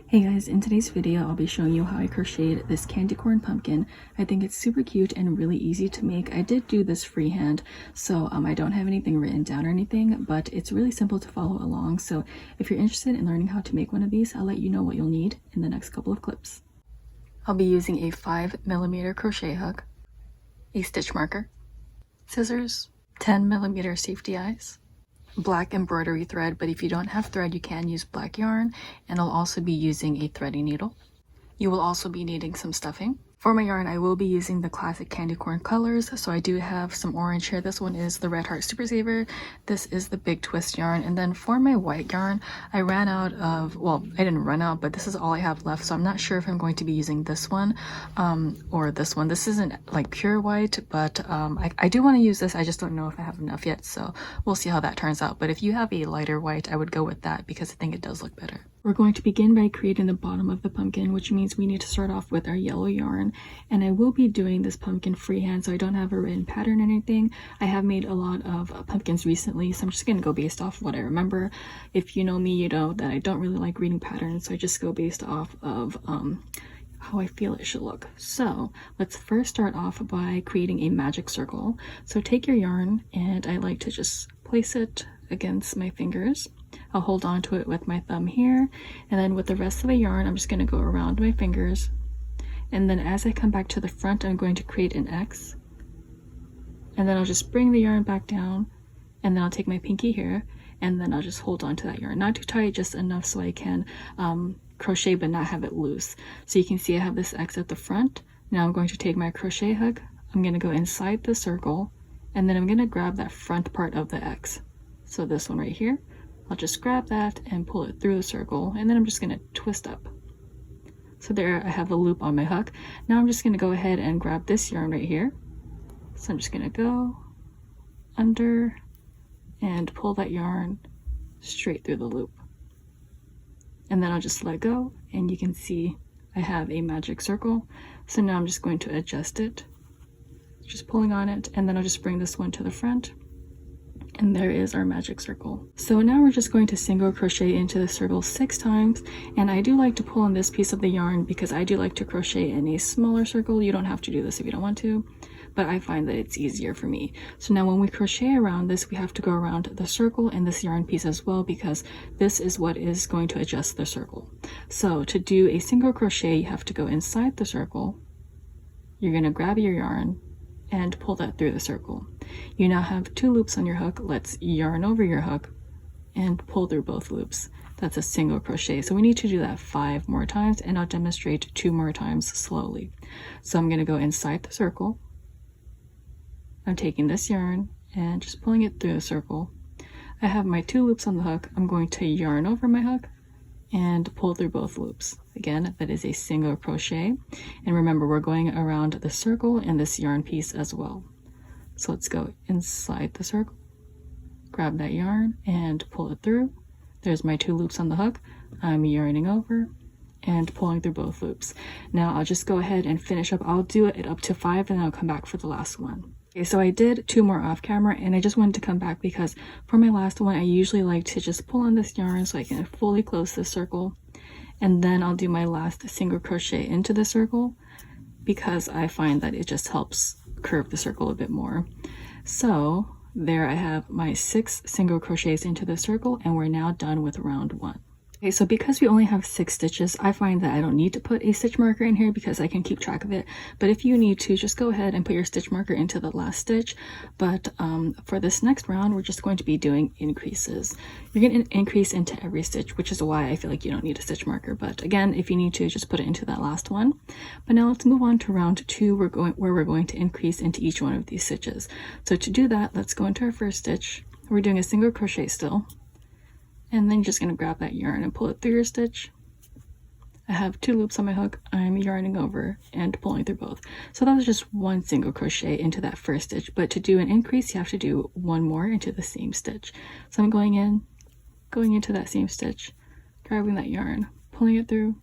Hey guys, in today's video I'll be showing you how I crocheted this candy corn pumpkin. I think it's super cute and really easy to make. I did do this freehand, so I don't have anything written down or anything, but it's really simple to follow along. So if you're interested in learning how to make one of these, I'll let you know what you'll need in the next couple of clips. I'll be using a 5mm crochet hook, a stitch marker, scissors, 10mm safety eyes, black embroidery thread, but if you don't have thread you can use black yarn, and I'll also be using a threading needle. You will also be needing some stuffing. For my yarn I will be using the classic candy corn colors, so I do have some orange here. This one is the Red Heart Super Saver, this is the Big Twist yarn, and then for my white yarn I ran out of, well, I didn't run out, but this is all I have left, so I'm not sure if I'm going to be using this one or this one. This isn't like pure white, but I do want to use this. I just don't know if I have enough yet, so we'll see how that turns out. But if you have a lighter white, I would go with that because I think it does look better. We're going to begin by creating the bottom of the pumpkin, which means we need to start off with our yellow yarn. And I will be doing this pumpkin freehand, so I don't have a written pattern or anything. I have made a lot of pumpkins recently, so I'm just going to go based off what I remember. If you know me, you know that I don't really like reading patterns, so I just go based off of how I feel it should look. So let's first start off by creating a magic circle. So take your yarn, and I like to just place it against my fingers. I'll hold on to it with my thumb here, and then with the rest of the yarn I'm just going to go around my fingers, and then as I come back to the front I'm going to create an X, and then I'll just bring the yarn back down, and then I'll take my pinky here, and then I'll just hold on to that yarn, not too tight, just enough so I can crochet but not have it loose. So you can see I have this X at the front. Now I'm going to take my crochet hook, I'm going to go inside the circle, and then I'm going to grab that front part of the X, so this one right here. I'll just grab that and pull it through the circle, and then I'm just going to twist up. So there I have the loop on my hook. Now I'm just going to go ahead and grab this yarn right here. So I'm just going to go under and pull that yarn straight through the loop. And then I'll just let go, and you can see I have a magic circle. So now I'm just going to adjust it, just pulling on it, and then I'll just bring this one to the front. And there is our magic circle. So now we're just going to single crochet into the circle 6 times, and I do like to pull on this piece of the yarn because I do like to crochet in a smaller circle. You don't have to do this if you don't want to, but I find that it's easier for me. So now when we crochet around this, we have to go around the circle and this yarn piece as well, because this is what is going to adjust the circle. So to do a single crochet, you have to go inside the circle. You're going to grab your yarn and pull that through the circle. You now have 2 loops on your hook. Let's yarn over your hook and pull through both loops. That's a single crochet. So we need to do that 5 more times, and I'll demonstrate 2 more times slowly. So I'm going to go inside the circle. I'm taking this yarn and just pulling it through the circle. I have my 2 loops on the hook. I'm going to yarn over my hook and pull through both loops. Again, that is a single crochet, and remember we're going around the circle and this yarn piece as well. So let's go inside the circle, grab that yarn and pull it through. There's my 2 loops on the hook. I'm yarning over and pulling through both loops. Now I'll just go ahead and finish up. I'll do it up to 5 and I'll come back for the last one. Okay, so I did 2 more off camera, and I just wanted to come back because for my last one I usually like to just pull on this yarn so I can fully close this circle, and then I'll do my last single crochet into the circle because I find that it just helps curve the circle a bit more. So there I have my 6 single crochets into the circle, and we're now done with round 1. Okay, so because we only have 6 stitches, I find that I don't need to put a stitch marker in here because I can keep track of it. But if you need to, just go ahead and put your stitch marker into the last stitch. But for this next round, we're just going to be doing increases. You're going to increase into every stitch, which is why I feel like you don't need a stitch marker. But again, if you need to, just put it into that last one. But now let's move on to round 2, where we're going to increase into each one of these stitches. So to do that, let's go into our first stitch. We're doing a single crochet still. And then you're just going to grab that yarn and pull it through your stitch. I have 2 loops on my hook. I'm yarning over and pulling through both. So that was just 1 single crochet into that first stitch, but to do an increase you have to do 1 more into the same stitch. So I'm going into that same stitch, grabbing that yarn, pulling it through,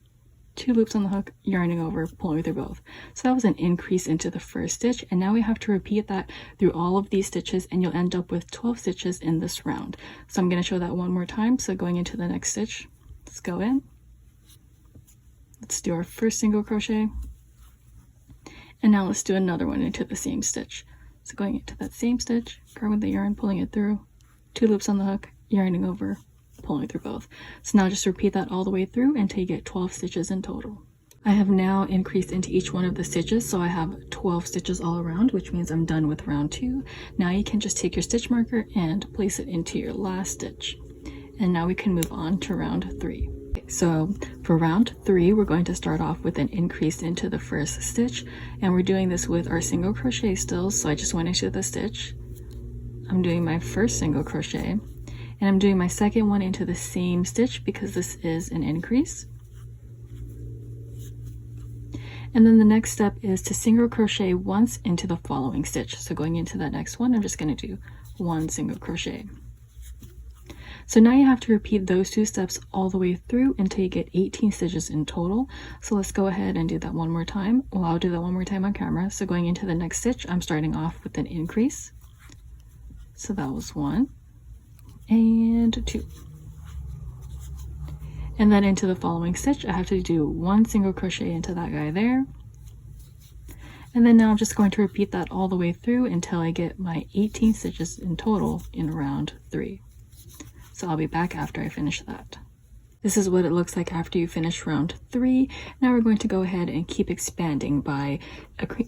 2 loops on the hook, yarning over, pulling through both. So that was an increase into the first stitch, and now we have to repeat that through all of these stitches, and you'll end up with 12 stitches in this round. So I'm going to show that one more time. So going into the next stitch, let's go in, let's do our first single crochet, and now let's do another one into the same stitch. So going into that same stitch, grabbing the yarn, pulling it through, 2 loops on the hook, yarning over, pulling through both. So now just repeat that all the way through until you get 12 stitches in total. I have now increased into each one of the stitches, so I have 12 stitches all around, which means I'm done with round 2. Now you can just take your stitch marker and place it into your last stitch. And now we can move on to round 3. So for round 3, we're going to start off with an increase into the first stitch, and we're doing this with our single crochet still. So I just went into the stitch, I'm doing my first single crochet, and I'm doing my second one into the same stitch because this is an increase. And then the next step is to single crochet once into the following stitch. So going into that next one, I'm just going to do 1 single crochet. So now you have to repeat those 2 steps all the way through until you get 18 stitches in total. So let's go ahead and do that one more time. Well, I'll do that one more time on camera. So going into the next stitch, I'm starting off with an increase. So that was 1 and 2. And then into the following stitch, I have to do 1 single crochet into that guy there. And then now I'm just going to repeat that all the way through until I get my 18 stitches in total in round 3. So I'll be back after I finish that. This is what it looks like after you finish round 3. Now we're going to go ahead and keep expanding by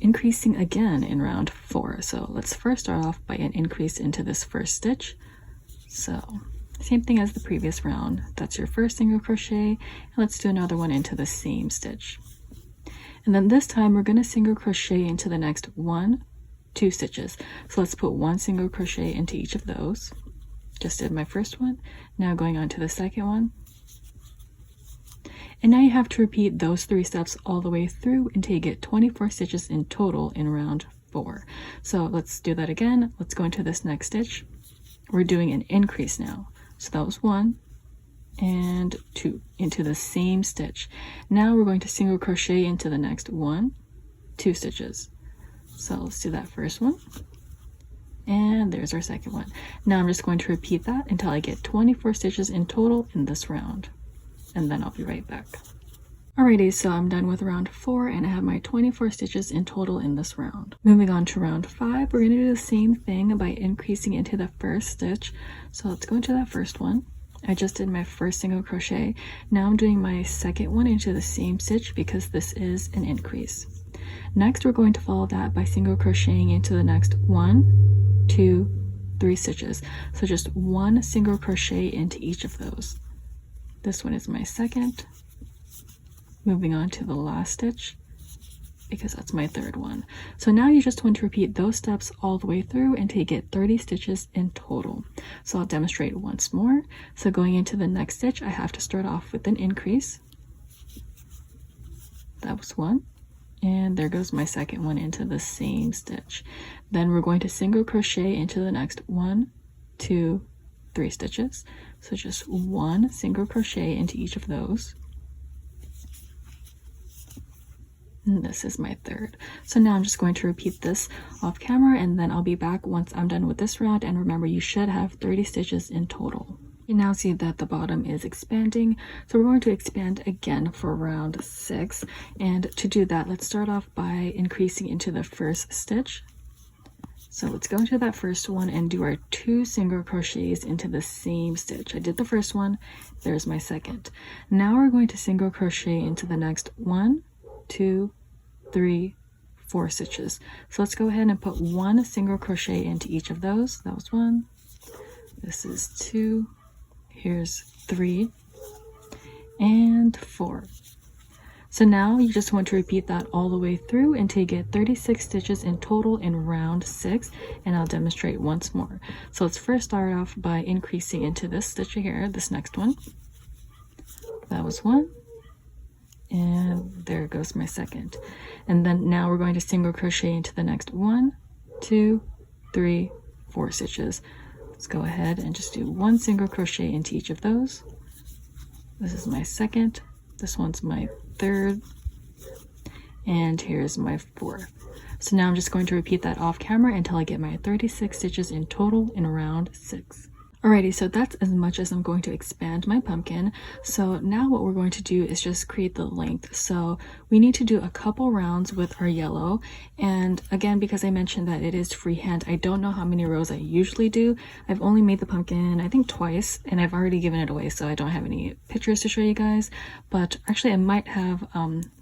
increasing again in round 4. So let's first start off by an increase into this first stitch. So same thing as the previous round. That's your first single crochet, and let's do another one into the same stitch. And then this time we're going to single crochet into the next 1, 2 stitches. So let's put 1 single crochet into each of those. Just did my first one, now going on to the second one. And now you have to repeat those 3 steps all the way through until you get 24 stitches in total in round 4. So let's do that again. Let's go into this next stitch. We're doing an increase now. So that was 1 and 2 into the same stitch. Now we're going to single crochet into the next 1, 2 stitches. So let's do that first one. And there's our second one. Now I'm just going to repeat that until I get 24 stitches in total in this round. And then I'll be right back. Alrighty, so I'm done with round 4 and I have my 24 stitches in total in this round. Moving on to round 5, we're going to do the same thing by increasing into the first stitch. So let's go into that first one. I just did my first single crochet. Now I'm doing my second one into the same stitch because this is an increase. Next, we're going to follow that by single crocheting into the next 1, 2, 3 stitches. So just 1 single crochet into each of those. This one is my second. Moving on to the last stitch because that's my third one. So now you just want to repeat those steps all the way through until you get 30 stitches in total. So I'll demonstrate once more. So going into the next stitch, I have to start off with an increase. That was 1. And there goes my second one into the same stitch. Then we're going to single crochet into the next 1, 2, 3 stitches. So just 1 single crochet into each of those. And this is my third. So now I'm just going to repeat this off camera and then I'll be back once I'm done with this round. And remember, you should have 30 stitches in total. You now see that the bottom is expanding. So we're going to expand again for round 6. And to do that, let's start off by increasing into the first stitch. So let's go into that first one and do our 2 single crochets into the same stitch. I did the first one, there's my second. Now we're going to single crochet into the next 1, 2, 3, 4 stitches. So let's go ahead and put 1 single crochet into each of those. That was 1. This is 2. Here's 3 and 4. So now you just want to repeat that all the way through until you get 36 stitches in total in round 6, and I'll demonstrate once more. So let's first start off by increasing into this stitch here, this next one. That was 1, and there goes my second. And then now we're going to single crochet into the next 1, 2, 3, 4 stitches. Let's go ahead and just do 1 single crochet into each of those. This is my second. This one's my third, and here's my fourth. So now I'm just going to repeat that off camera until I get my 36 stitches in total in round 6. Alrighty, so that's as much as I'm going to expand my pumpkin. So now what we're going to do is just create the length. So we need to do a couple rounds with our yellow. And again, because I mentioned that it is freehand, I don't know how many rows I usually do. I've only made the pumpkin, I think twice, and I've already given it away, so I don't have any pictures to show you guys. But actually I might have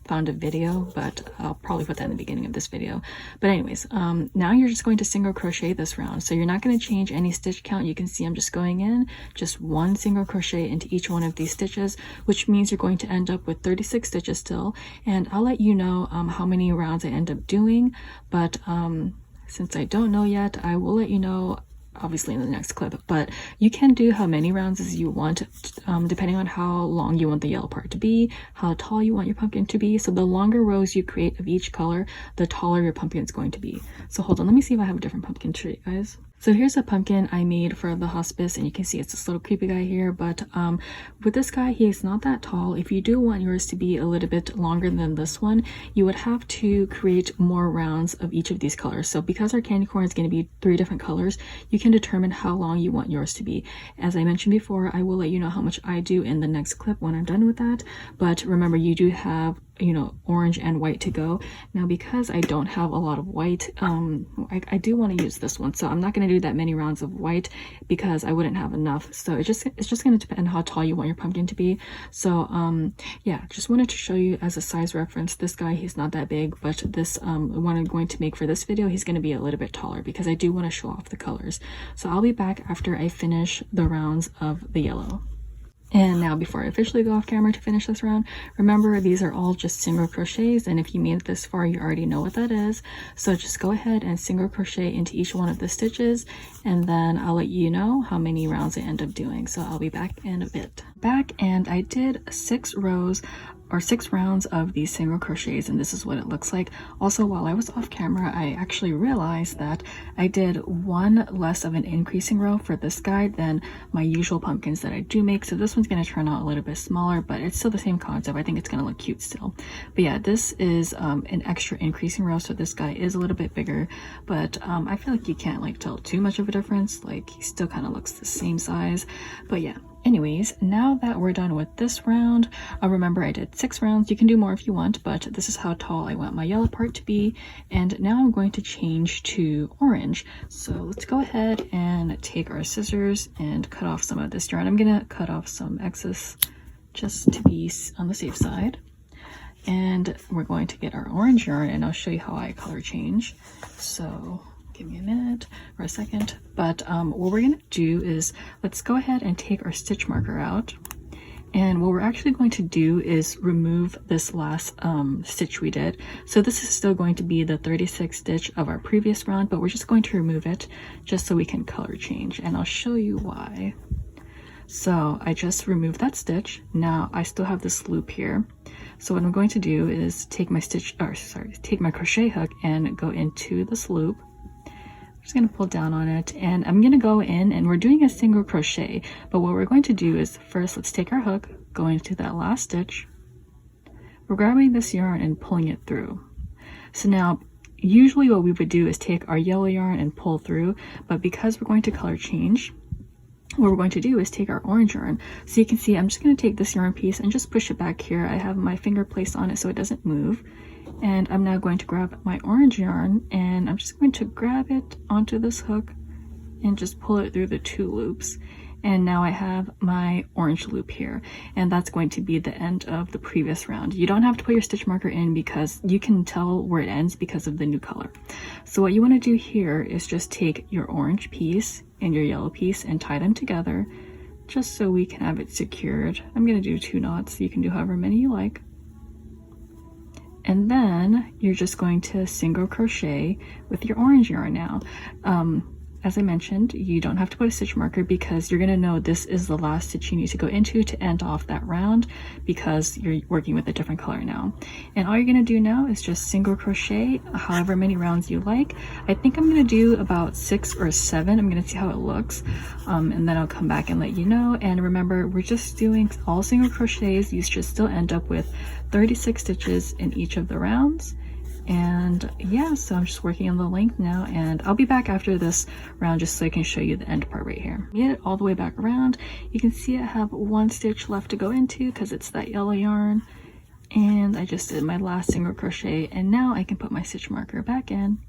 found a video, but I'll probably put that in the beginning of this video. But anyways, now you're just going to single crochet this round. So you're not going to change any stitch count. You can see I'm just going in just one single crochet into each one of these stitches, which means you're going to end up with 36 stitches still. And I'll let you know how many rounds I end up doing, but since I don't know yet, I will let you know obviously in the next clip. But you can do how many rounds as you want, depending on how long you want the yellow part to be, how tall you want your pumpkin to be. So the longer rows you create of each color, the taller your pumpkin is going to be. So hold on, let me see if I have a different pumpkin to show you guys. So here's a pumpkin I made for the hospice, and you can see it's this little creepy guy here, but with this guy, he is not that tall. If you do want yours to be a little bit longer than this one, you would have to create more rounds of each of these colors. So because our candy corn is going to be 3 different colors, you can determine how long you want yours to be. As I mentioned before, I will let you know how much I do in the next clip when I'm done with that. But remember, you do have, you know, orange and white to go. Now because I don't have a lot of white, I do want to use this one, so I'm not going to do that many rounds of white because I wouldn't have enough. So it's just going to depend on how tall you want your pumpkin to be. So yeah, just wanted to show you as a size reference. This guy, he's not that big, but this one I'm going to make for this video, he's going to be a little bit taller because I do want to show off the colors. So I'll be back after I finish the rounds of the yellow. And now before I officially go off camera to finish this round, remember these are all just single crochets, and if you made it this far, you already know what that is. So just go ahead and single crochet into each one of the stitches, and then I'll let you know how many rounds I end up doing. So I'll be back in a bit. And I did 6 rows or 6 rounds of these single crochets, and this is what it looks like. Also, while I was off camera, I actually realized that I did 1 less of an increasing row for this guy than my usual pumpkins that I do make. So this one's going to turn out a little bit smaller, but it's still the same concept. I think it's going to look cute still. But yeah, this is an extra increasing row, so this guy is a little bit bigger, but I feel like you can't like tell too much of a difference. Like, he still kind of looks the same size. But yeah, anyways, now that we're done with this round, remember I did 6 rounds. You can do more if you want, but this is how tall I want my yellow part to be. And now I'm going to change to orange. So let's go ahead and take our scissors and cut off some of this yarn. I'm gonna cut off some excess just to be on the safe side. And we're going to get our orange yarn, and I'll show you how I color change. So give me a minute or a second. But what we're going to do is let's go ahead and take our stitch marker out. And what we're actually going to do is remove this last stitch we did. So this is still going to be the 36th stitch of our previous round, but we're just going to remove it just so we can color change. And I'll show you why. So I just removed that stitch. Now I still have this loop here. So what I'm going to do is take my take my crochet hook and go into this loop. Just going to pull down on it, and I'm going to go in, and we're doing a single crochet, but what we're going to do is first let's take our hook, go into that last stitch, we're grabbing this yarn and pulling it through. So now usually what we would do is take our yellow yarn and pull through, but because we're going to color change, what we're going to do is take our orange yarn. So you can see I'm just going to take this yarn piece and just push it back here. I have my finger placed on it so it doesn't move. And I'm now going to grab my orange yarn, and I'm just going to grab it onto this hook and just pull it through the 2 loops. And now I have my orange loop here, and that's going to be the end of the previous round. You don't have to put your stitch marker in because you can tell where it ends because of the new color. So what you want to do here is just take your orange piece and your yellow piece and tie them together just so we can have it secured. I'm going to do 2 knots. You can do however many you like. And then you're just going to single crochet with your orange yarn now. As I mentioned, you don't have to put a stitch marker because you're going to know this is the last stitch you need to go into to end off that round because you're working with a different color now. And all you're going to do now is just single crochet however many rounds you like. I think I'm going to do about 6 or 7. I'm going to see how it looks, and then I'll come back and let you know. And remember, we're just doing all single crochets. You should still end up with 36 stitches in each of the rounds. And yeah, so I'm just working on the length now, and I'll be back after this round just so I can show you the end part right here. Get it all the way back around. You can see I have one stitch left to go into because it's that yellow yarn, and I just did my last single crochet, and now I can put my stitch marker back in.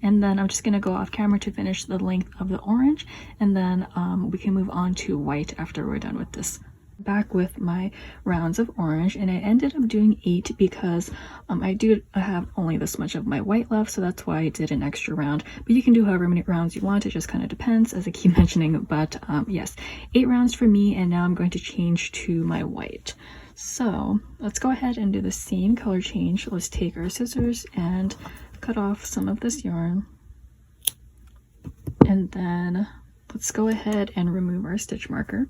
And then I'm just going to go off camera to finish the length of the orange, and then we can move on to white after we're done with this. Back with my rounds of orange, and I ended up doing 8 because I have only this much of my white left, so that's why I did an extra round. But you can do however many rounds you want, it just kind of depends, as I keep mentioning. But yes, 8 rounds for me, and now I'm going to change to my white. So let's go ahead and do the same color change. Let's take our scissors and cut off some of this yarn, and then let's go ahead and remove our stitch marker.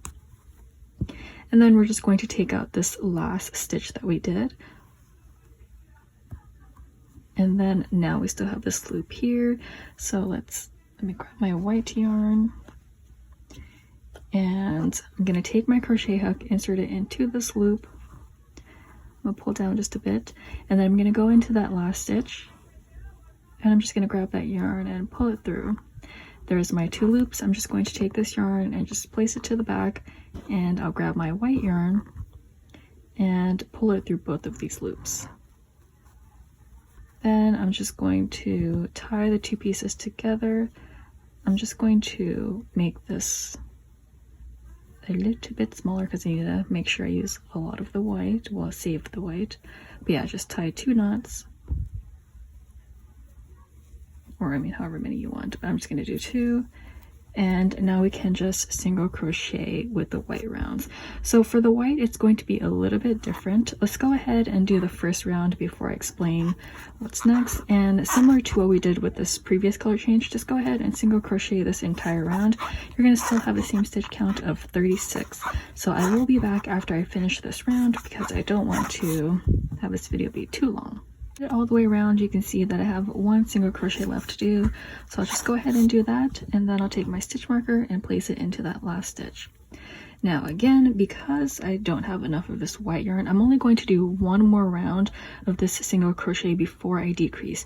And then we're just going to take out this last stitch that we did. And then now we still have this loop here. So let me grab my white yarn. And I'm going to take my crochet hook, insert it into this loop. I'm going to pull down just a bit. And then I'm going to go into that last stitch. And I'm just going to grab that yarn and pull it through. There's my 2 loops. I'm just going to take this yarn and just place it to the back, and I'll grab my white yarn and pull it through both of these loops. Then I'm just going to tie the 2 pieces together. I'm just going to make this a little bit smaller because I need to make sure I use a lot of the white, well, save the white. But yeah, just tie 2 knots. Or I mean however many you want, but I'm just going to do 2. And now we can just single crochet with the white rounds. So for the white, it's going to be a little bit different. Let's go ahead and do the first round before I explain what's next. And similar to what we did with this previous color change, just go ahead and single crochet this entire round. You're going to still have the same stitch count of 36. So I will be back after I finish this round because I don't want to have this video be too long. All the way around, you can see that I have 1 single crochet left to do, so I'll just go ahead and do that, and then I'll take my stitch marker and place it into that last stitch. Now again, because I don't have enough of this white yarn, I'm only going to do 1 more round of this single crochet before I decrease.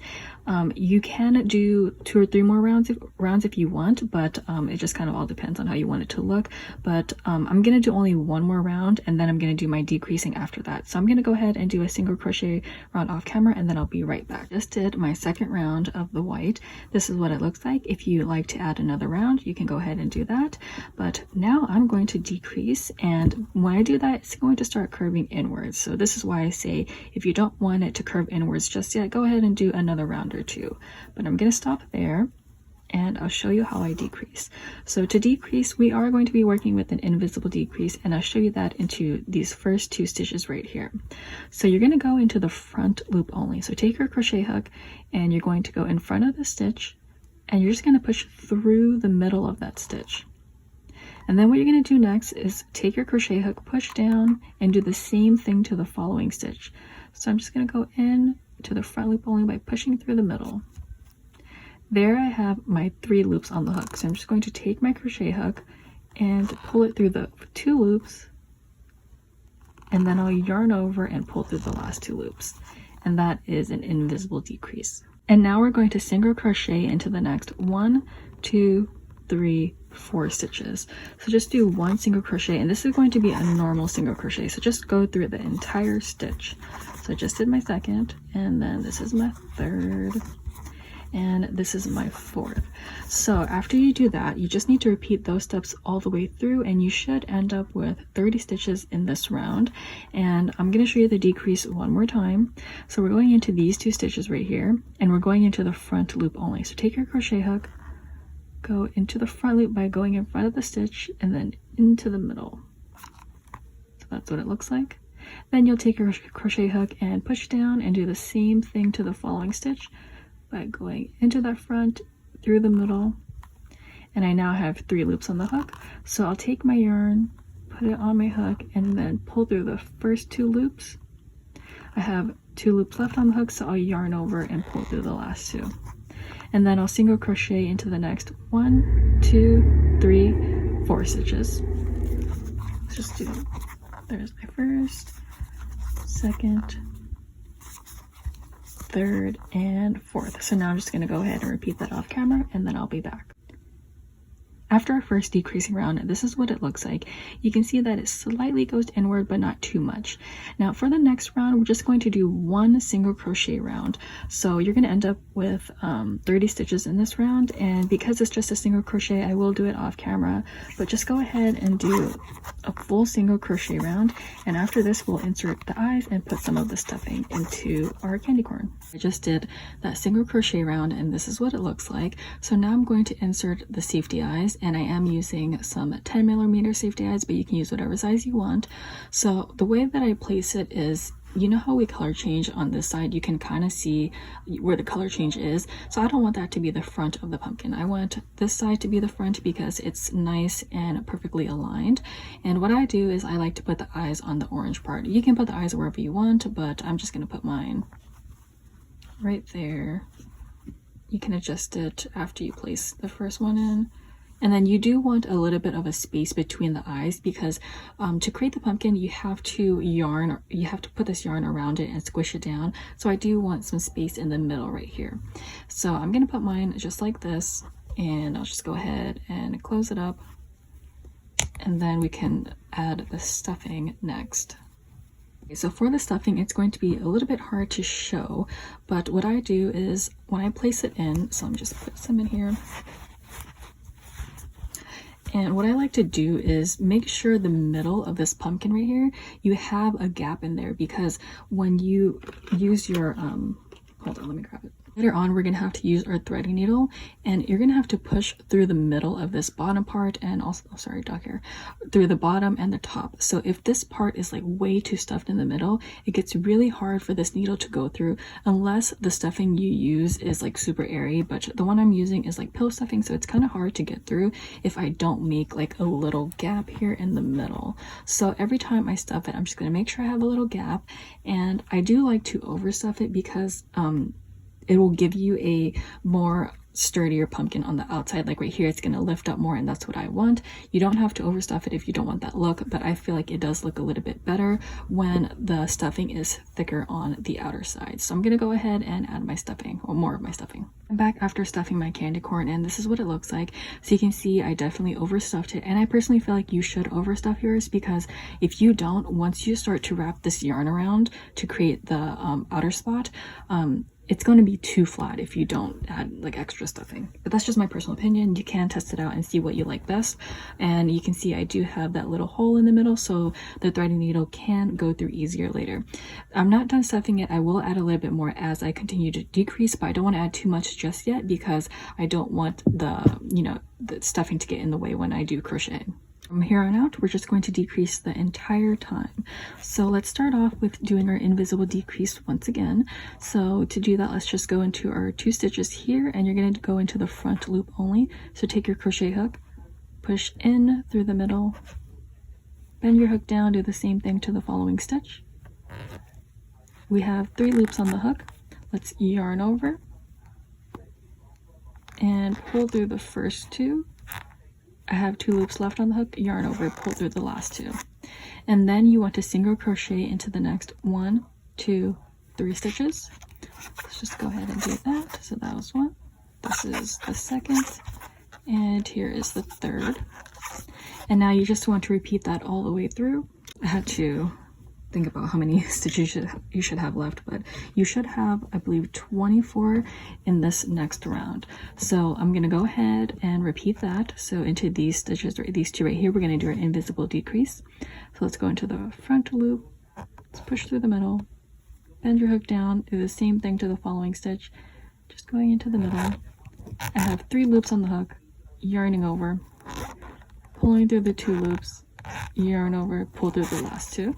You can do 2 or 3 more rounds if you want, but it just kind of all depends on how you want it to look. But I'm going to do only 1 more round, and then I'm going to do my decreasing after that. So I'm going to go ahead and do a single crochet round off camera, and then I'll be right back. Just did my second round of the white. This is what it looks like. If you like to add another round, you can go ahead and do that. But now I'm going to decrease, and when I do that, it's going to start curving inwards. So this is why I say if you don't want it to curve inwards just yet, go ahead and do another round or 2. But I'm going to stop there, and I'll show you how I decrease. So to decrease, we are going to be working with an invisible decrease, and I'll show you that into these first 2 stitches right here. So you're going to go into the front loop only. So take your crochet hook, and you're going to go in front of the stitch, and you're just going to push through the middle of that stitch. And then what you're going to do next is take your crochet hook, push down, and do the same thing to the following stitch. So I'm just going to go in to the front loop only by pushing through the middle. There I have my 3 loops on the hook. So I'm just going to take my crochet hook and pull it through the 2 loops, and then I'll yarn over and pull through the last 2 loops. And that is an invisible decrease. And now we're going to single crochet into the next 1, 2, 3, 4 stitches. So just do 1 single crochet, and this is going to be a normal single crochet, so just go through the entire stitch. So I just did my second, and then this is my third, and this is my 4th. So after you do that, you just need to repeat those steps all the way through, and you should end up with 30 stitches in this round. And I'm going to show you the decrease one more time. So we're going into these 2 stitches right here, and we're going into the front loop only. So take your crochet hook, go into the front loop by going in front of the stitch, and then into the middle. So that's what it looks like. Then you'll take your crochet hook and push down and do the same thing to the following stitch by going into that front, through the middle, and I now have 3 loops on the hook. So I'll take my yarn, put it on my hook, and then pull through the first 2 loops. I have 2 loops left on the hook, so I'll yarn over and pull through the last 2. And then I'll single crochet into the next 1, 2, 3, 4 stitches. Let's just do, there's my first, second, third, and fourth. So now I'm just going to go ahead and repeat that off camera, and then I'll be back. After our first decreasing round, this is what it looks like. You can see that it slightly goes inward, but not too much. Now for the next round, we're just going to do one single crochet round. So you're going to end up with 30 stitches in this round, and because it's just a single crochet, I will do it off camera, but just go ahead and do a full single crochet round, and after this we'll insert the eyes and put some of the stuffing into our candy corn. I just did that single crochet round, and this is what it looks like. So now I'm going to insert the safety eyes, and I am using some 10mm safety eyes, but you can use whatever size you want. So the way that I place it is, you know how we color change on this side, you can kind of see where the color change is. So I don't want that to be the front of the pumpkin. I want this side to be the front because it's nice and perfectly aligned. And what I do is I like to put the eyes on the orange part. You can put the eyes wherever you want, but I'm just going to put mine right there. You can adjust it after you place the first one in. And then you do want a little bit of a space between the eyes because to create the pumpkin, you have to put this yarn around it and squish it down. So I do want some space in the middle right here. So I'm going to put mine just like this, and I'll just go ahead and close it up. And then we can add the stuffing next. Okay, so for the stuffing, it's going to be a little bit hard to show, but what I do is when I place it in, so I'm just put some in here. And what I like to do is make sure the middle of this pumpkin right here, you have a gap in there, because when you use your, hold on, let me grab it. Later on, we're going to have to use our threading needle, and you're going to have to push through the middle of this bottom part, and also, oh, sorry, dock here, through the bottom and the top. So if this part is like way too stuffed in the middle, it gets really hard for this needle to go through unless the stuffing you use is like super airy. But the one I'm using is like pillow stuffing, so it's kind of hard to get through if I don't make like a little gap here in the middle. So every time I stuff it, I'm just going to make sure I have a little gap, and I do like to overstuff it because it will give you a more sturdier pumpkin on the outside. Like right here, it's going to lift up more, and that's what I want. You don't have to overstuff it if you don't want that look, but I feel like it does look a little bit better when the stuffing is thicker on the outer side. So I'm going to go ahead and add my stuffing, or more of my stuffing. I'm back after stuffing my candy corn, and this is what it looks like. So you can see I definitely overstuffed it, and I personally feel like you should overstuff yours, because if you don't, once you start to wrap this yarn around to create the outer spot, it's going to be too flat if you don't add like extra stuffing. But that's just my personal opinion. You can test it out and see what you like best. And you can see I do have that little hole in the middle, so the threading needle can go through easier later. I'm not done stuffing it. I will add a little bit more as I continue to decrease, but I don't want to add too much just yet because I don't want the, the stuffing to get in the way when I do crochet. From here on out, we're just going to decrease the entire time. So let's start off with doing our invisible decrease once again. So to do that, let's just go into our 2 stitches here, and you're going to go into the front loop only. So take your crochet hook, push in through the middle, bend your hook down, do the same thing to the following stitch. We have 3 loops on the hook. Let's yarn over and pull through the first 2. I have 2 loops left on the hook, yarn over, pull through the last 2. And then you want to single crochet into the next 1, 2, 3 stitches. Let's just go ahead and do that. So that was 1. This is the second, and here is the third. And now you just want to repeat that all the way through. I had to think about how many stitches you should have left, but you should have, I believe, 24 in this next round. So I'm going to go ahead and repeat that. So into these stitches, or these 2 right here, we're going to do our invisible decrease. So let's go into the front loop, let's push through the middle, bend your hook down, do the same thing to the following stitch, just going into the middle. I have 3 loops on the hook, yarning over, pulling through the 2 loops, yarn over, pull through the last 2.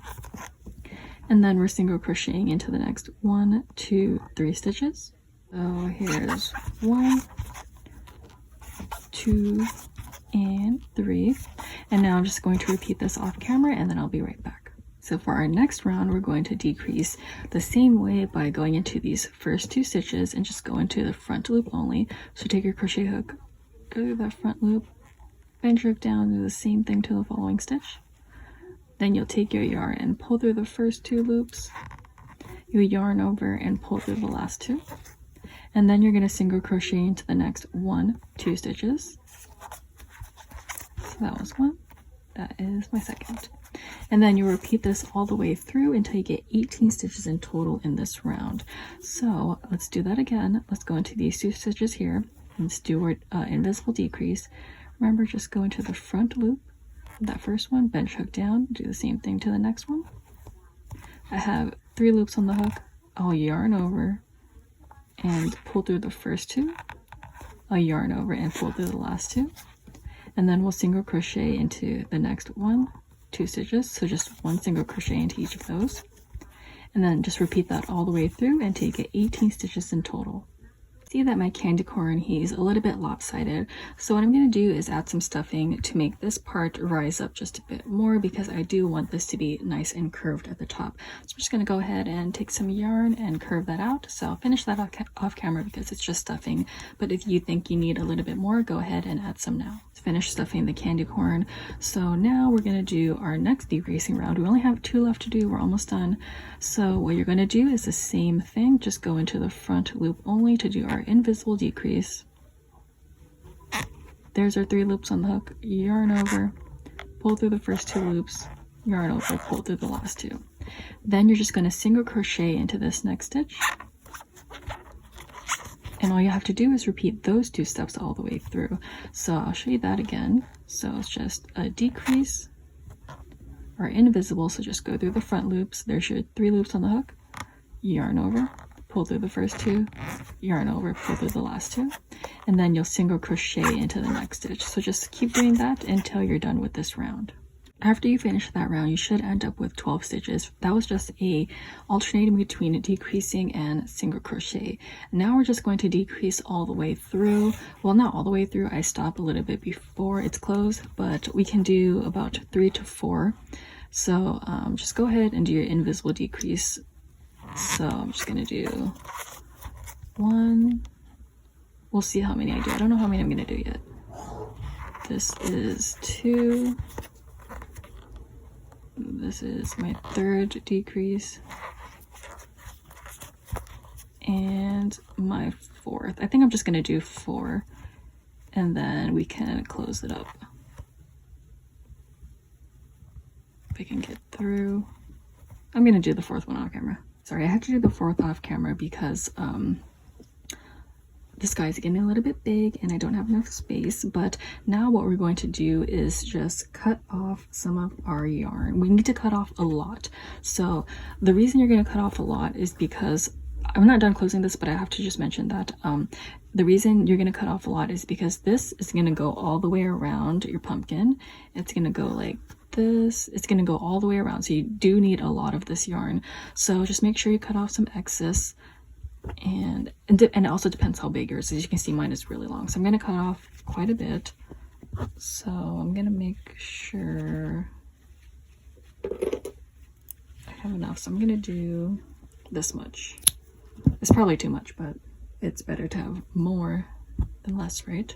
And then we're single crocheting into the next 1, 2, 3 stitches. So here's 1, 2, and 3. And now I'm just going to repeat this off camera, and then I'll be right back. So for our next round, we're going to decrease the same way by going into these first 2 stitches and just go into the front loop only. So take your crochet hook, go through that front loop, bend your hook down, do the same thing to the following stitch. Then you'll take your yarn and pull through the first 2 loops, you yarn over and pull through the last 2, and then you're going to single crochet into the next 1, 2 stitches. So that was 1, that is my second. And then you repeat this all the way through until you get 18 stitches in total in this round. So let's do that again. Let's go into these 2 stitches here. Let's do our invisible decrease. Remember, just go into the front loop, that first one, bench hook down, do the same thing to the next one. I have 3 loops on the hook. I'll yarn over and pull through the first 2. I'll yarn over and pull through the last 2. And then we'll single crochet into the next 1, 2 stitches, so just 1 single crochet into each of those, and then just repeat that all the way through until you get 18 stitches in total. See that my candy corn, he's a little bit lopsided, so what I'm going to do is add some stuffing to make this part rise up just a bit more, because I do want this to be nice and curved at the top. So I'm just going to go ahead and take some yarn and curve that out. So I'll finish that off camera because it's just stuffing, but if you think you need a little bit more, go ahead and add some now. Finish stuffing the candy corn. So now we're going to do our next decreasing round. We only have 2 left to do. We're almost done. So what you're going to do is the same thing, just go into the front loop only to do our invisible decrease. There's our 3 loops on the hook. Yarn over, pull through the first 2 loops, yarn over, pull through the last 2. Then you're just going to single crochet into this next stitch, and all you have to do is repeat those 2 steps all the way through. So I'll show you that again. So it's just a decrease or invisible, so just go through the front loops. There's your 3 loops on the hook, yarn over, pull through the first 2, yarn over, pull through the last 2, and then you'll single crochet into the next stitch. So just keep doing that until you're done with this round. After you finish that round, you should end up with 12 stitches. That was just a alternating between decreasing and single crochet. Now we're just going to decrease all the way through. Well, not all the way through. I stop a little bit before it's closed, but we can do about 3 to 4. So just go ahead and do your invisible decrease. So I'm just going to do 1. We'll see how many I do. I don't know how many I'm going to do yet. This is 2. This is my 3rd decrease, and my 4th. I think I'm just going to do 4, and then we can close it up. If I can get through. I'm going to do the 4th one off camera. Sorry, I had to do the 4th off camera because this guy's getting a little bit big and I don't have enough space. But now what we're going to do is just cut off some of our yarn. We need to cut off a lot. So the reason you're going to cut off a lot is because I'm not done closing this, but I have to just mention that the reason you're going to cut off a lot is because this is going to go all the way around your pumpkin. It's going to go like this. It's going to go all the way around, so you do need a lot of this yarn. So just make sure you cut off some excess. And it also depends how big yours is. As you can see, mine is really long, so I'm going to cut off quite a bit. So I'm going to make sure I have enough. So I'm going to do this much. It's probably too much, but it's better to have more than less, right?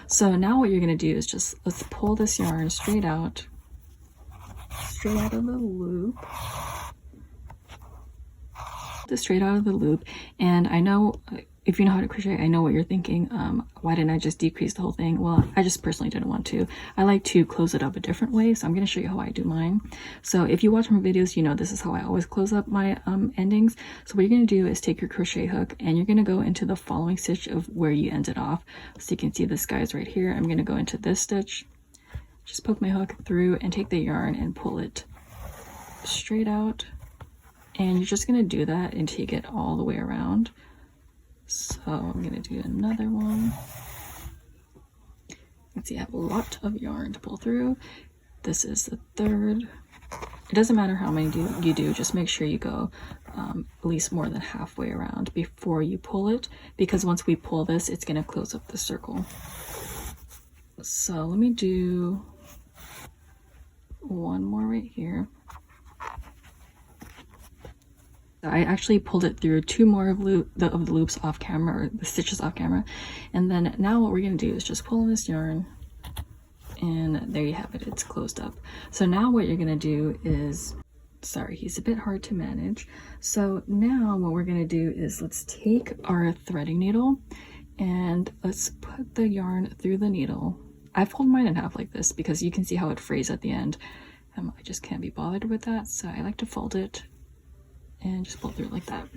So now what you're going to do is just, let's pull this yarn straight out of the loop. Straight out of the loop. And I know, if you know how to crochet, I know what you're thinking. Why didn't I just decrease the whole thing? Well, I just personally didn't want to. I like to close it up a different way, so I'm going to show you how I do mine. So if you watch my videos, you know this is how I always close up my endings. So what you're going to do is take your crochet hook and you're going to go into the following stitch of where you ended off. So you can see this guy's right here. I'm going to go into this stitch, just poke my hook through and take the yarn and pull it straight out. And you're just going to do that until you get all the way around. So I'm going to do another one. Let's see, I have a lot of yarn to pull through. This is the 3rd. It doesn't matter how many you do, just make sure you go at least more than halfway around before you pull it, because once we pull this, it's going to close up the circle. So let me do one more right here. I actually pulled it through 2 more of the loops off camera, or the stitches off camera. And then now what we're going to do is just pull in this yarn, and there you have it, it's closed up. So now what you're going to do is Sorry, he's a bit hard to manage. So now what we're gonna do is let's take our threading needle and let's put the yarn through the needle. I fold mine in half like this because you can see how it frays at the end. I just can't be bothered with that, so I like to fold it and just pull it through like that.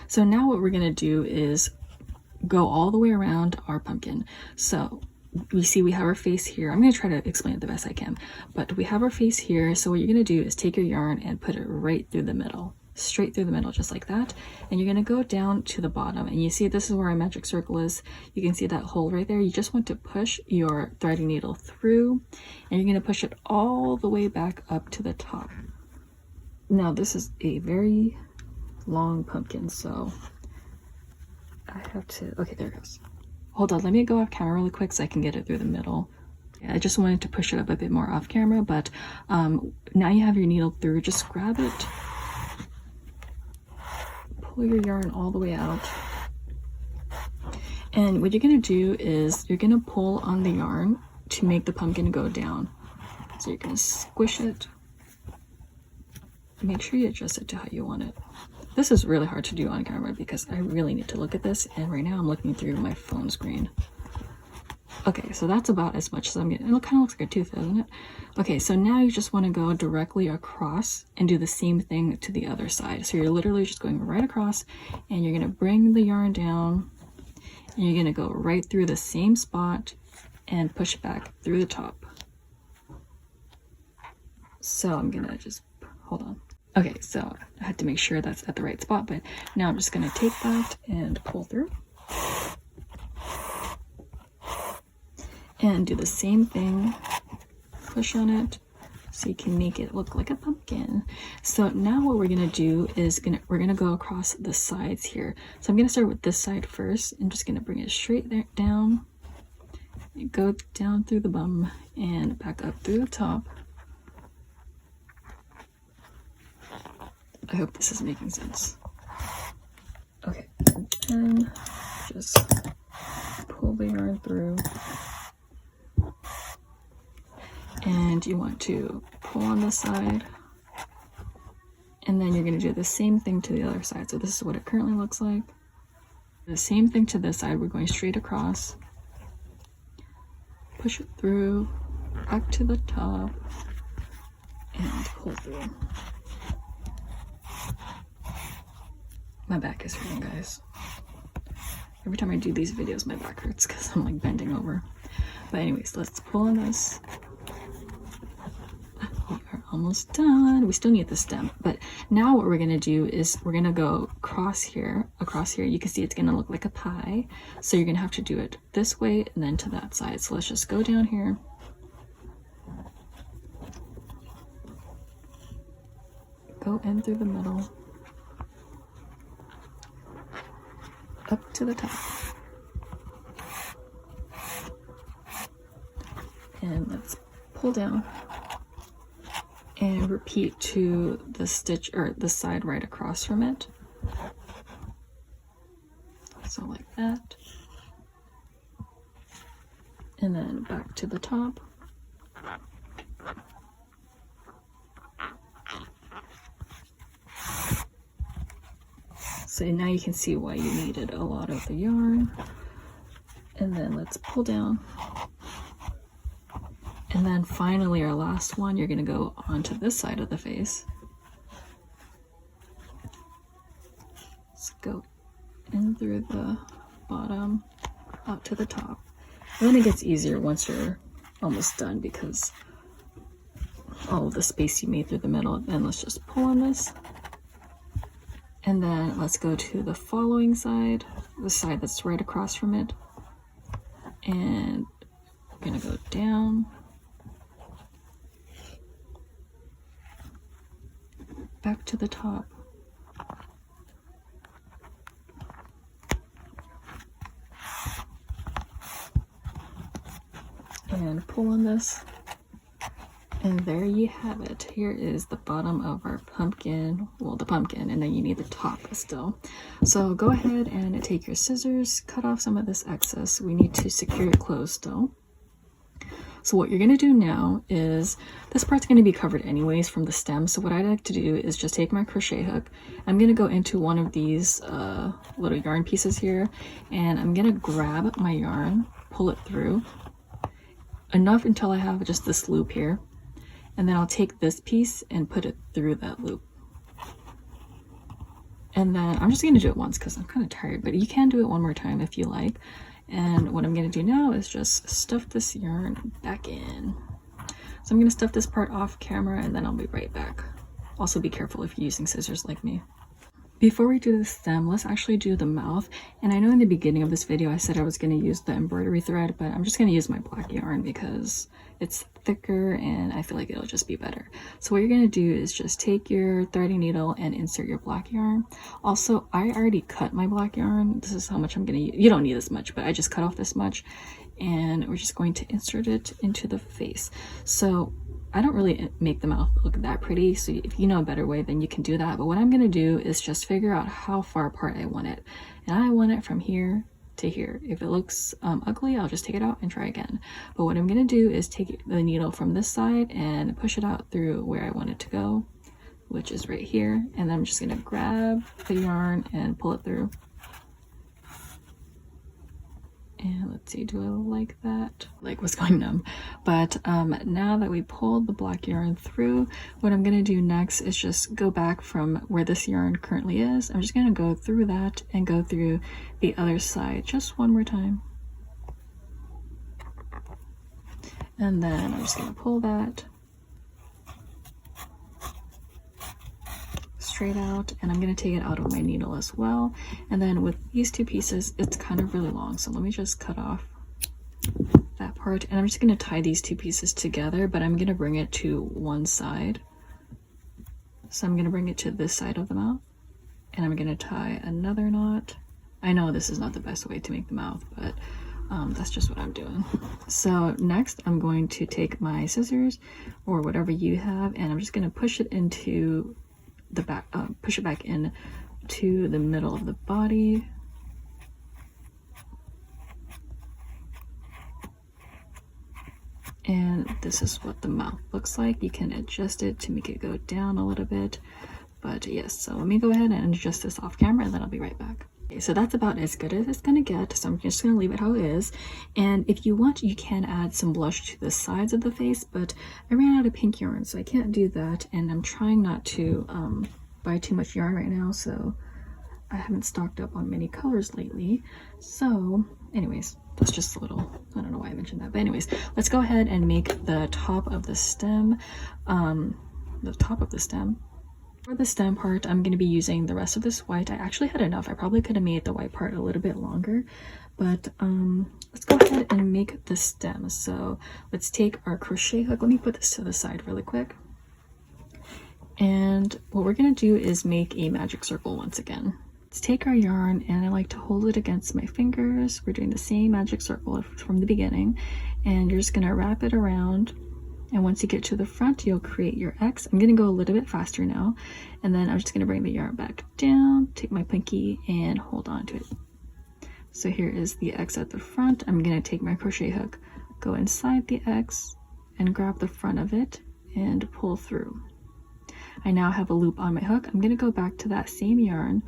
So now what we're gonna do is go all the way around our pumpkin. So we see we have our face here. I'm going to try to explain it the best I can, but we have our face here. So what you're going to do is take your yarn and put it right through the middle, straight through the middle, just like that. And you're going to go down to the bottom, and you see this is where our magic circle is. You can see that hole right there. You just want to push your threading needle through, and you're going to push it all the way back up to the top. Now this is a very long pumpkin, so I have to, okay, there it goes. Hold on, let me go off camera really quick so I can get it through the middle. Yeah, I just wanted to push it up a bit more off camera, but now you have your needle through, just grab it, pull your yarn all the way out. And what you're gonna do is you're gonna pull on the yarn to make the pumpkin go down. So you're gonna squish it. Make sure you adjust it to how you want it. This is really hard to do on camera because I really need to look at this, and right now I'm looking through my phone screen. Okay, so that's about as much as I'm getting. It kind of looks like a tooth, doesn't it? Okay, so now you just want to go directly across and do the same thing to the other side. So you're literally just going right across, and you're going to bring the yarn down, and you're going to go right through the same spot and push back through the top. So I'm going to just, hold on. Okay, so I had to make sure that's at the right spot, but now I'm just going to take that and pull through. And do the same thing, push on it, so you can make it look like a pumpkin. So now what we're going to do is we're going to go across the sides here. So I'm going to start with this side first. I'm just going to bring it straight there, down, go down through the bum, and back up through the top. I hope this is making sense. Okay, and just pull the yarn through. And you want to pull on this side. And then you're going to do the same thing to the other side. So this is what it currently looks like. The same thing to this side. We're going straight across. Push it through, back to the top, and pull through. My back is hurting, guys. Every time I do these videos, my back hurts because I'm like bending over. But anyways, let's pull on this. We are almost done. We still need the stem, but now what we're gonna do is we're gonna go across here. You can see it's gonna look like a pie. So you're gonna have to do it this way and then to that side. So let's just go down here. Go in through the middle. Up to the top. And let's pull down and repeat to the stitch or the side right across from it. So like that. And then back to the top. So now you can see why you needed a lot of the yarn. And then let's pull down. And then finally our last one, you're going to go onto this side of the face. Let's go in through the bottom, out to the top. And then it gets easier once you're almost done because all of the space you made through the middle. Then let's just pull on this. And then let's go to the following side, the side that's right across from it. And we're going to go down. Back to the top. And pull on this. And there you have it. Here is the bottom of our pumpkin. Well, the pumpkin, and then you need the top still. So go ahead and take your scissors, cut off some of this excess. We need to secure it closed still. So what you're going to do now is, this part's going to be covered anyways from the stem, so what I like to do is just take my crochet hook. I'm going to go into one of these little yarn pieces here, and I'm going to grab my yarn, pull it through enough until I have just this loop here, and then I'll take this piece and put it through that loop. And then I'm just going to do it once because I'm kind of tired, but you can do it one more time if you like. And what I'm going to do now is just stuff this yarn back in. So I'm going to stuff this part off camera and then I'll be right back. Also be careful if you're using scissors like me. Before we do the stem, let's actually do the mouth. And I know in the beginning of this video I said I was going to use the embroidery thread, but I'm just going to use my black yarn because it's thicker and I feel like it'll just be better. So what you're going to do is just take your threading needle and insert your black yarn. Also, I already cut my black yarn. This is how much I'm going to use. You don't need this much, but I just cut off this much. And we're just going to insert it into the face. So I don't really make the mouth look that pretty, so if you know a better way, then you can do that. But what I'm going to do is just figure out how far apart I want it. And I want it from here to here. If it looks ugly, I'll just take it out and try again. But what I'm going to do is take the needle from this side and push it out through where I want it to go, which is right here. And then I'm just going to grab the yarn and pull it through. And let's see, do I like that? Like what's going numb. But now that we pulled the black yarn through, what I'm going to do next is just go back from where this yarn currently is. I'm just going to go through that and go through the other side just one more time. And then I'm just going to pull that straight out, and I'm going to take it out of my needle as well. And then with these two pieces, it's kind of really long, so let me just cut off that part, and I'm just going to tie these two pieces together, but I'm going to bring it to one side. So I'm going to bring it to this side of the mouth, and I'm going to tie another knot. I know this is not the best way to make the mouth, but that's just what I'm doing. So next I'm going to take my scissors or whatever you have, and I'm just going to push it into the back, push it back in to the middle of the body. And this is what the mouth looks like. You can adjust it to make it go down a little bit, but yes, so let me go ahead and adjust this off camera and then I'll be right back. Okay, so that's about as good as it's gonna get, so I'm just gonna leave it how it is. And if you want, you can add some blush to the sides of the face, but I ran out of pink yarn, so I can't do that, and I'm trying not to buy too much yarn right now, so I haven't stocked up on many colors lately. So anyways, that's just a little, I don't know why I mentioned that, but anyways, let's go ahead and make the top of the stem. For the stem part, I'm going to be using the rest of this white. I actually had enough. I probably could have made the white part a little bit longer, but let's go ahead and make the stem. So let's take our crochet hook. Let me put this to the side really quick. And what we're going to do is make a magic circle once again. Let's take our yarn, and I like to hold it against my fingers. We're doing the same magic circle from the beginning, and you're just going to wrap it around. And once you get to the front, you'll create your X. I'm going to go a little bit faster now. And then I'm just going to bring the yarn back down, take my pinky, and hold on to it. So here is the X at the front. I'm going to take my crochet hook, go inside the X, and grab the front of it, and pull through. I now have a loop on my hook. I'm going to go back to that same yarn,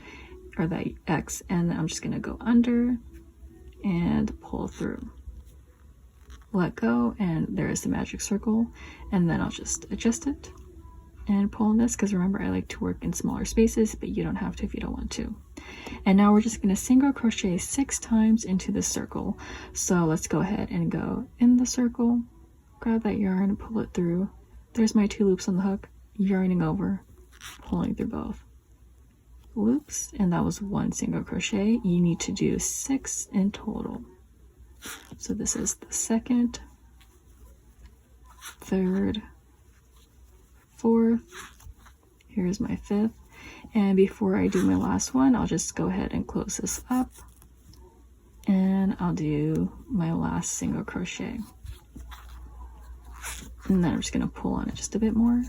or that X, and then I'm just going to go under, and pull through. Let go, and there is the magic circle, and then I'll just adjust it and pull on this, because remember, I like to work in smaller spaces, but you don't have to if you don't want to. And now we're just going to single crochet 6 times into the circle. So let's go ahead and go in the circle, grab that yarn and pull it through. There's my 2 loops on the hook, yarning over, pulling through both loops, and that was 1 single crochet. You need to do 6 in total. So this is the 2nd, 3rd, 4th, here's my 5th, and before I do my last one, I'll just go ahead and close this up, and I'll do my last single crochet. And then I'm just going to pull on it just a bit more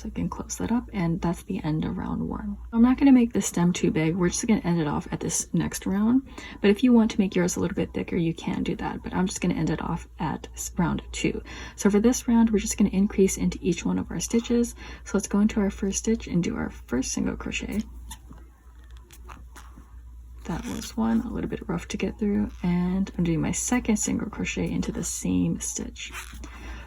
So I can close that up, and that's the end of round 1. I'm not going to make the stem too big. We're just going to end it off at this next round. But if you want to make yours a little bit thicker, you can do that. But I'm just going to end it off at round 2. So for this round, we're just going to increase into each one of our stitches. So let's go into our first stitch and do our first single crochet. That was one, a little bit rough to get through. And I'm doing my second single crochet into the same stitch.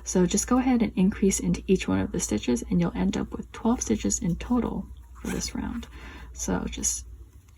So just go ahead and increase into each one of the stitches, and you'll end up with 12 stitches in total for this round. So just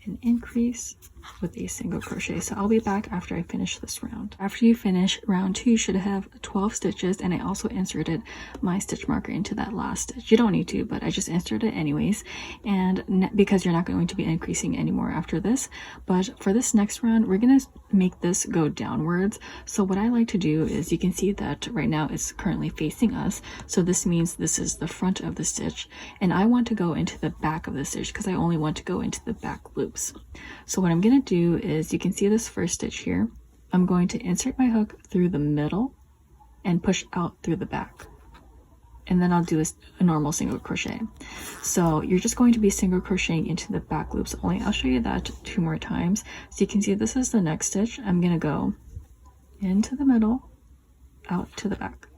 an increase with a single crochet. So I'll be back after I finish this round. After you finish round 2, you should have 12 stitches, and I also inserted my stitch marker into that last stitch. You don't need to, but I just inserted it anyways, and because you're not going to be increasing anymore after this. But for this next round, we're gonna make this go downwards. So what I like to do is, you can see that right now it's currently facing us, so this means this is the front of the stitch, and I want to go into the back of the stitch because I only want to go into the back loops. So what I'm gonna do is, you can see this first stitch here, I'm going to insert my hook through the middle and push out through the back, and then I'll do a normal single crochet. So you're just going to be single crocheting into the back loops only. I'll show you that 2 more times. So you can see this is the next stitch. I'm gonna go into the middle, out to the back,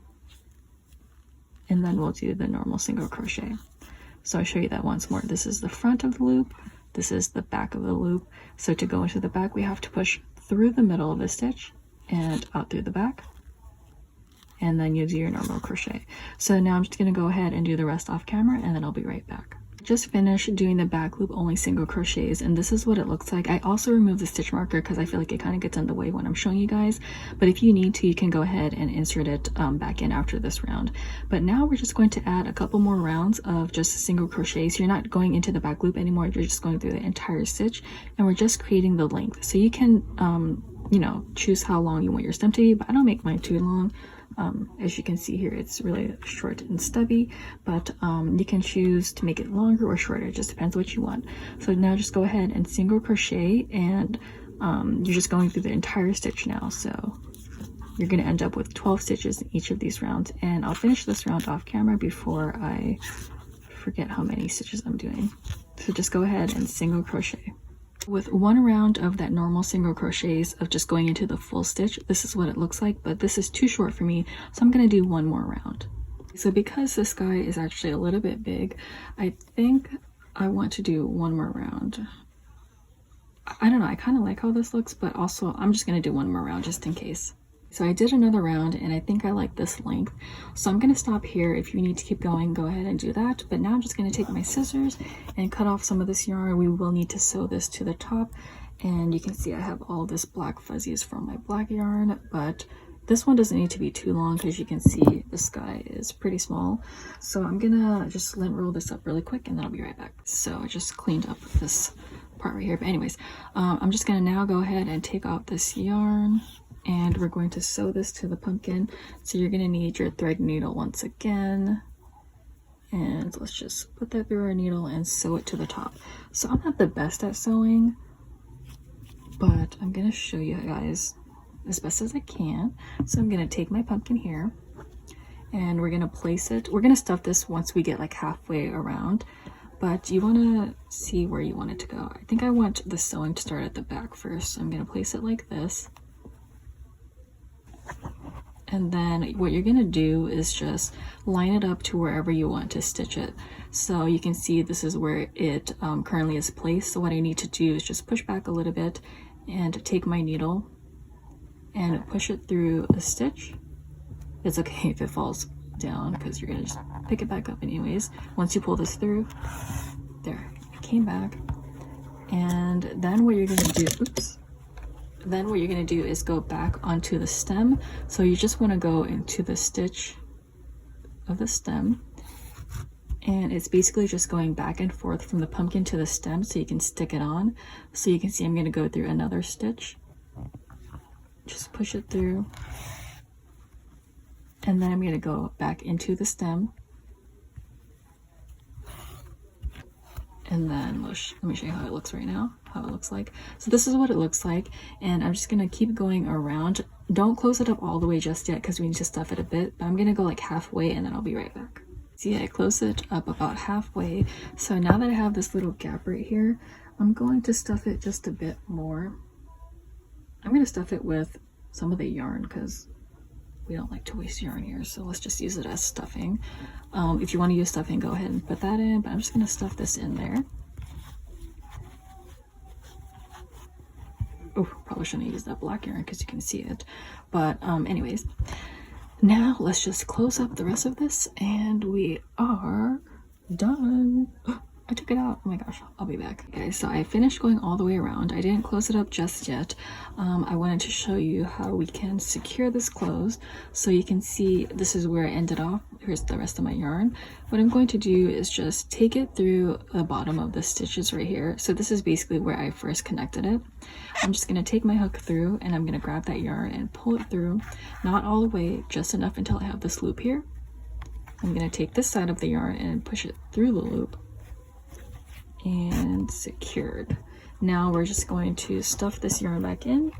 and then we'll do the normal single crochet. So I'll show you that once more. This is the front of the loop, this is the back of the loop. So to go into the back, we have to push through the middle of the stitch and out through the back, and then you do your normal crochet. So now I'm just going to go ahead and do the rest off camera, and then I'll be right back. Just finished doing the back loop only single crochets, and this is what it looks like. I also removed the stitch marker because I feel like it kind of gets in the way when I'm showing you guys, but if you need to, you can go ahead and insert it back in after this round. But now we're just going to add a couple more rounds of just single crochets. You're not going into the back loop anymore, you're just going through the entire stitch, and we're just creating the length. So you can you know, choose how long you want your stem to be, but I don't make mine too long. As you can see here, it's really short and stubby, but you can choose to make it longer or shorter. It just depends what you want. So now just go ahead and single crochet, and you're just going through the entire stitch now. So you're going to end up with 12 stitches in each of these rounds, and I'll finish this round off camera before I forget how many stitches I'm doing. So just go ahead and single crochet. With one round of that normal single crochets of just going into the full stitch, this is what it looks like, but this is too short for me, so I'm going to do one more round. So because this guy is actually a little bit big, I think I want to do one more round. I don't know, I kind of like how this looks, but also I'm just going to do one more round just in case. So I did another round, and I think I like this length, so I'm going to stop here. If you need to keep going, go ahead and do that. But now I'm just going to take my scissors and cut off some of this yarn. We will need to sew this to the top, and you can see I have all this black fuzzies from my black yarn, but this one doesn't need to be too long because you can see this guy is pretty small. So I'm gonna just lint roll this up really quick, and then I'll be right back. So I just cleaned up this part right here, but anyways, I'm just gonna now go ahead and take out this yarn, and we're going to sew this to the pumpkin. So you're going to need your thread needle once again, and let's just put that through our needle and sew it to the top. So I'm not the best at sewing, but I'm going to show you guys as best as I can. So I'm going to take my pumpkin here, and we're going to place it. We're going to stuff this once we get like halfway around, but you want to see where you want it to go. I think I want the sewing to start at the back first, so I'm going to place it like this. And then what you're going to do is just line it up to wherever you want to stitch it. So you can see this is where it currently is placed. So what I need to do is just push back a little bit and take my needle and push it through a stitch. It's okay if it falls down because you're going to just pick it back up anyways. Once you pull this through, there, it came back. And then what you're going to do, then what you're going to do is go back onto the stem. So you just want to go into the stitch of the stem, and it's basically just going back and forth from the pumpkin to the stem so you can stick it on. So you can see I'm going to go through another stitch, just push it through, and then I'm going to go back into the stem, and then let me show you how it looks right now, how it looks like. So this is what it looks like, and I'm just gonna keep going around. Don't close it up all the way just yet because we need to stuff it a bit, but I'm gonna go like halfway and then I'll be right back. See, I close it up about halfway. So now that I have this little gap right here, I'm going to stuff it just a bit more. I'm going to stuff it with some of the yarn because we don't like to waste yarn here, so let's just use it as stuffing. If you want to use stuffing, go ahead and put that in, but I'm just going to stuff this in there. Oh, probably shouldn't use that black yarn because you can see it. But anyways, now let's just close up the rest of this and we are done. I took it out. Oh my gosh, I'll be back. Okay, so I finished going all the way around. I didn't close it up just yet. I wanted to show you how we can secure this closed. So you can see this is where I ended off. Here's the rest of my yarn. What I'm going to do is just take it through the bottom of the stitches right here. So this is basically where I first connected it. I'm just going to take my hook through and I'm going to grab that yarn and pull it through. Not all the way, just enough until I have this loop here. I'm going to take this side of the yarn and push it through the loop. And secured. Now we're just going to stuff this yarn back in.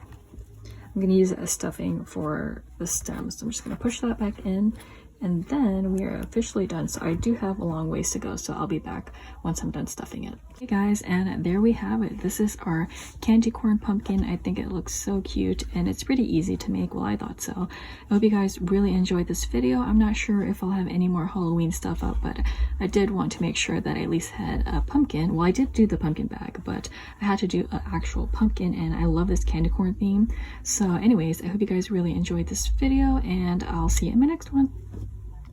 I'm going to use it as stuffing for the stem, so I'm just going to push that back in, and then we are officially done. So I do have a long ways to go, so I'll be back once I'm done stuffing it. Hey guys, and there we have it. This is our candy corn pumpkin. I think it looks so cute and it's pretty easy to make. Well, I thought so. I hope you guys really enjoyed this video. I'm not sure if I'll have any more Halloween stuff up, but I did want to make sure that I at least had a pumpkin. Well, I did do the pumpkin bag, but I had to do an actual pumpkin, and I love this candy corn theme. So anyways, I hope you guys really enjoyed this video, and I'll see you in my next one.